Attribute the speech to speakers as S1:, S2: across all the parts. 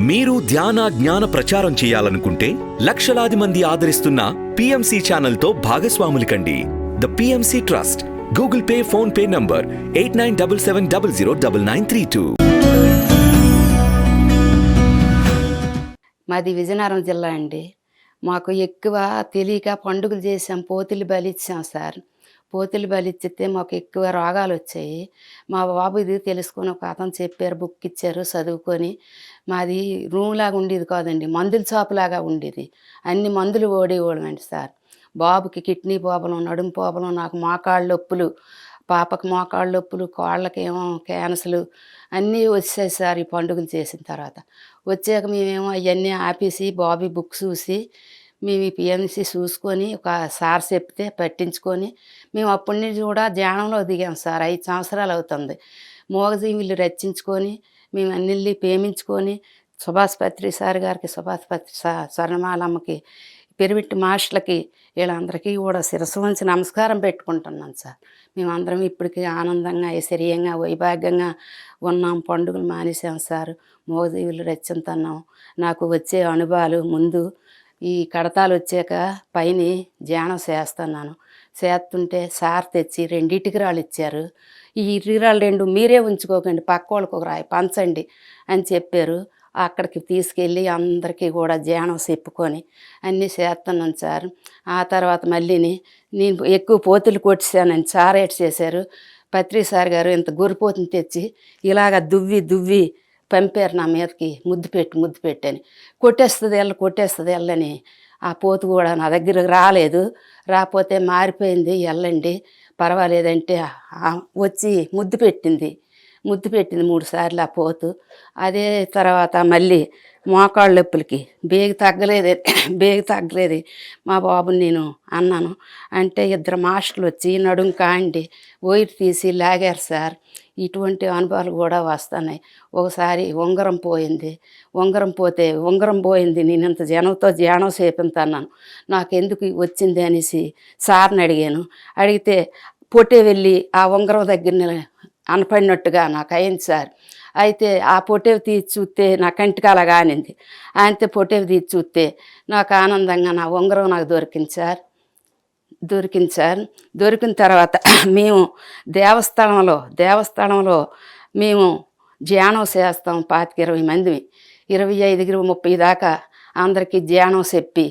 S1: మీరు ధ్యాన జ్ఞాన ప్రచారం చేయాలనుకుంటే లక్షలాది మంది ఆదరిస్తున్న PMC ఛానల్ తో భాగస్వాములు కండి. The PMC trust. Google pay, phone pay number 8977009932.
S2: మాది విజయనగరం జిల్లా అండి. మాకు ఎక్కువ తెలియక పండుగలు చేసాం, పోతులు బలిచ్చాం సార్. పోతులు బలిచ్చితే మాకు ఎక్కువ రోగాలు వచ్చాయి. మా బాబు ఇది తెలుసుకొని ఒక అతను చెప్పారు, బుక్ ఇచ్చారు, చదువుకొని. మాది రూమ్ లాగా ఉండేది కాదండి, మందుల షాపులాగా ఉండేది. అన్ని మందులు ఓడేవాళ్ళమండి సార్. బాబుకి కిడ్నీ ప్రాబ్లం, నడుము ప్రాబ్లం, నాకు మోకాళ్ళ నొప్పులు, పాపకు మోకాళ్ళ నొప్పులు, కాళ్ళకేమో క్యాన్సర్లు అన్నీ వచ్చాయి సార్. ఈ పండుగలు చేసిన తర్వాత వచ్చాక మేమేమో అవన్నీ ఆపేసి బాబీ బుక్ చూసి మేము ఈ PMC చూసుకొని ఒక సార్ చెప్తే పట్టించుకొని మేము అప్పటి నుంచి కూడా ధ్యానంలో దిగాం సార్. 5 సంవత్సరాలు అవుతుంది. మోగజీవులు రచించుకొని మేము అన్నిళ్ళి ప్రేమించుకొని సుభాష్ పత్రి సార్ గారికి, సుభాష్ పత్రి స్వర్ణమాలమ్మకి, పిరమిడ్ మాస్టర్లకి, వీళ్ళందరికీ కూడా శిరస్సు వంచి నమస్కారం పెట్టుకుంటున్నాం సార్. మేమందరం ఇప్పటికీ ఆనందంగా, ఐశ్వర్యంగా, వైభాగ్యంగా ఉన్నాం. పండుగలు మానేసాం సార్. మోగజీవులు రచించుతున్నాం. నాకు వచ్చే అనుభవాలు ముందు ఈ కడతాలు వచ్చాక పైన ధ్యానం చేస్తున్నాను. చేస్తుంటే సార్ తెచ్చి 2 ఇటుకరాళ్ళు ఇచ్చారు. ఈ ఇటుకరాళ్ళు 2 మీరే ఉంచుకోకండి, పక్క వాళ్ళకి ఒక రాయి పంచండి అని చెప్పారు. అక్కడికి తీసుకెళ్ళి అందరికీ కూడా ధ్యానం చెప్పుకొని అన్నీ చేస్తున్నాను సార్. ఆ తర్వాత మళ్ళీని నేను ఎక్కువ పోతులు కొట్టేసానని సార్ ఏడ్ చేశారు. పత్రి సార్ గారు ఇంత గురిపోతుని తెచ్చి ఇలాగ దువ్వి పంపారు నా మీదకి, ముద్దు పెట్టని. కొట్టేస్తుంది వెళ్ళని. ఆ పోతు కూడా నా దగ్గరకు రాలేదు. రాకపోతే మారిపోయింది, వెళ్ళండి పర్వాలేదంటే వచ్చి ముద్దు పెట్టింది 3 సార్లు ఆ పోతు. అదే తర్వాత మళ్ళీ మోకాళ్ళ నొప్పులకి బేగ తగ్గలేదు. మా బాబుని నేను అన్నాను అంటే 2 మాస్టర్లు వచ్చి నడుం కాండి వైర్ తీసి లాగారు సార్. ఇటువంటి అనుభవాలు కూడా వస్తున్నాయి. ఒకసారి ఉంగరం పోయింది. నేను ఇంత జనంతో ధ్యానం చేపించున్నాను, నాకెందుకు వచ్చింది అనేసి సార్ని అడిగితే పొట్టే వెళ్ళి ఆ ఉంగరం దగ్గర అనపడినట్టుగా నాకు అయింది సార్. అయితే ఆ పొట్టేవి తీసి చూస్తే నా కంటికి అలా కానింది. అయితే పొట్టేవి తీసి చూస్తే నాకు ఆనందంగా నా ఉంగరం నాకు దొరికింది సార్. దొరికిన తర్వాత మేము దేవస్థానంలో మేము ధ్యానం చేస్తాం. 25-20 మంది, 25-30 దాకా అందరికీ ధ్యానం చెప్పి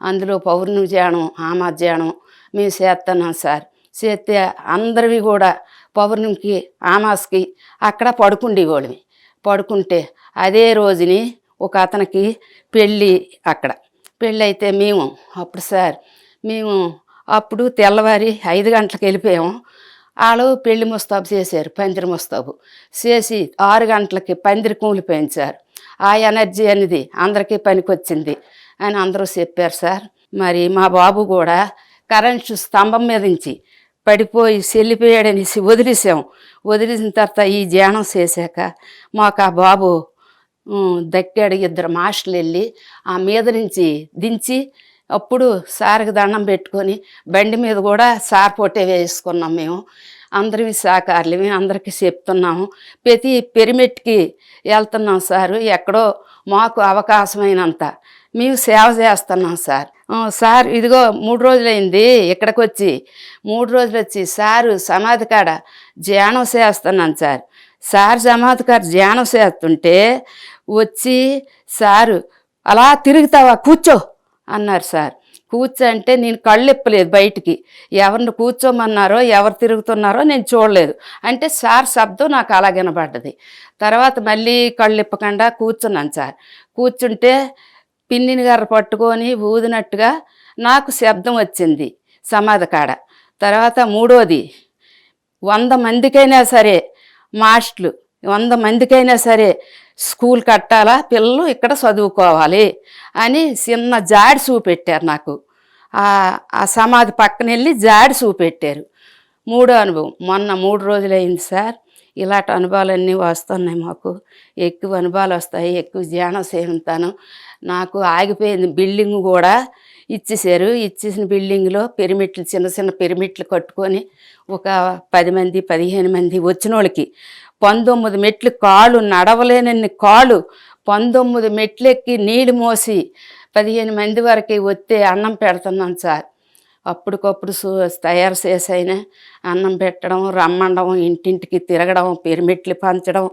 S2: అందులో పౌర్ణమి ధ్యానం, ఆమా ధ్యానం మేము చేస్తున్నాం సార్. చేస్తే అందరివి కూడా పౌర్ణమికి, ఆమాస్కి అక్కడ పడుకుంటే అదే రోజుని ఒక అతనికి పెళ్ళి అయితే అప్పుడు తెల్లవారి 5 గంటలకు వెళ్ళిపోయాము. వాళ్ళు పెళ్లి ముస్తాబు చేశారు, పందిరి ముస్తాబు చేసి 6 గంటలకి పందిరి కూలిపోయింది సార్. ఆ ఎనర్జీ అనేది అందరికీ పనికొచ్చింది అని అందరూ చెప్పారు సార్. మరి మా బాబు కూడా కరెంటు స్తంభం మీద నుంచి పడిపోయి చెల్లిపోయాడనేసి వదిలేసిన తర్వాత ఈ ధ్యానం చేశాక మాకు ఆ బాబు దక్కాడు. 2 మాస్టర్లు వెళ్ళి ఆ మీద నుంచి దించి అప్పుడు సార్కి దండం పెట్టుకొని బండి మీద కూడా సార్ పొట్టే వేసుకున్నాం. మేము అందరివి సహకారులు, మేము అందరికీ చెప్తున్నాము. ప్రతి పిరమిడ్కి వెళ్తున్నాం సారు. ఎక్కడో మాకు అవకాశమైనంత మేము సేవ చేస్తున్నాం సార్. సార్ ఇదిగో 3 రోజులైంది ఇక్కడికి వచ్చి, 3 రోజులు వచ్చి సారు సమాధి కాడ ధ్యానం చేస్తున్నాను సార్. సార్ సమాధి కాడ ధ్యానం చేస్తుంటే వచ్చి సారు అలా తిరుగుతావా, కూర్చో అన్నారు సార్. కూర్చోంటే నేను కళ్ళు ఇప్పలేదు బయటికి. ఎవరిని కూర్చోమన్నారో, ఎవరు తిరుగుతున్నారో నేను చూడలేదు. అంటే సార్ శబ్దం నాకు అలా వినబడ్డది. తర్వాత మళ్ళీ కళ్ళు ఇప్పకుండా కూర్చున్నాను సార్. కూర్చుంటే పిన్నిని గర్ర పట్టుకొని ఊదినట్టుగా నాకు శబ్దం వచ్చింది సమాధి కాడ. తర్వాత 3వది 100 మందికైనా సరే మాస్టర్లు, 100 మందికైనా సరే స్కూల్ కట్టాలా, పిల్లలు ఇక్కడ చదువుకోవాలి అని చిన్న జాడి చూపెట్టారు నాకు. ఆ సమాధి పక్కన వెళ్ళి జాడి చూపెట్టారు. 3వ అనుభవం మొన్న 3 రోజులైంది సార్. ఇలాంటి అనుభవాలన్నీ వస్తున్నాయి మాకు. ఎక్కువ అనుభవాలు వస్తాయి, ఎక్కువ ధ్యానం చేస్తాను. నాకు ఆగిపోయింది బిల్డింగ్ కూడా ఇచ్చేసారు. ఇచ్చేసిన బిల్డింగ్లో పిరమిడ్లు, చిన్న పిరమిడ్లు కట్టుకొని ఒక 10 మంది 15 మంది వచ్చిన వాళ్ళకి 19 మెట్లు, కాళ్ళు నడవలేనన్ని కాళ్ళు 19 మెట్లెక్కి నీళ్ళు మోసి 15 మంది వరకు వస్తే అన్నం పెడుతున్నాం సార్. అప్పటికప్పుడు తయారు చేసైనా అన్నం పెట్టడం, రమ్మడం, ఇంటింటికి తిరగడం, పిరమిట్లు పంచడం,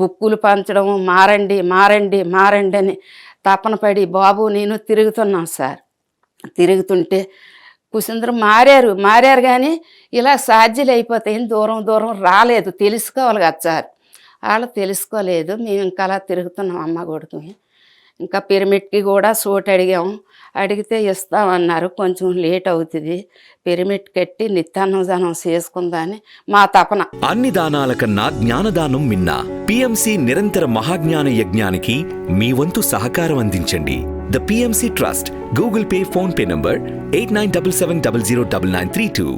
S2: బుక్కులు పంచడం, మారండి మారండి మారండి అని తపన పడి బాబు నేను తిరుగుతున్నాం సార్. తిరుగుతుంటే కుసిందరం మారారు కానీ ఇలా సాధ్యులు అయిపోతాయి, దూరం దూరం రాలేదు, తెలుసుకోవాలి కదా సార్. వాళ్ళు తెలుసుకోలేదు. మేము ఇంకా అలా తిరుగుతున్నాం అమ్మ కొడుకు. ఇంకా పిరమిడ్కి కూడా చోటు అడిగాము, అడిగితే ఇస్తామన్నారు. కొంచెం లేట్ అవుతుంది, పిరమిడ్ కట్టి నిత్యాన్నదానం చేసుకుందాని మా తపన.
S1: అన్ని దానాల కన్నా జ్ఞానదానం మిన్న. పిఎంసి నిరంతర మహాజ్ఞాన యజ్ఞానికి మీ వంతు సహకారం అందించండి. The PMC trust. Google pay, phone pay number 8977009932.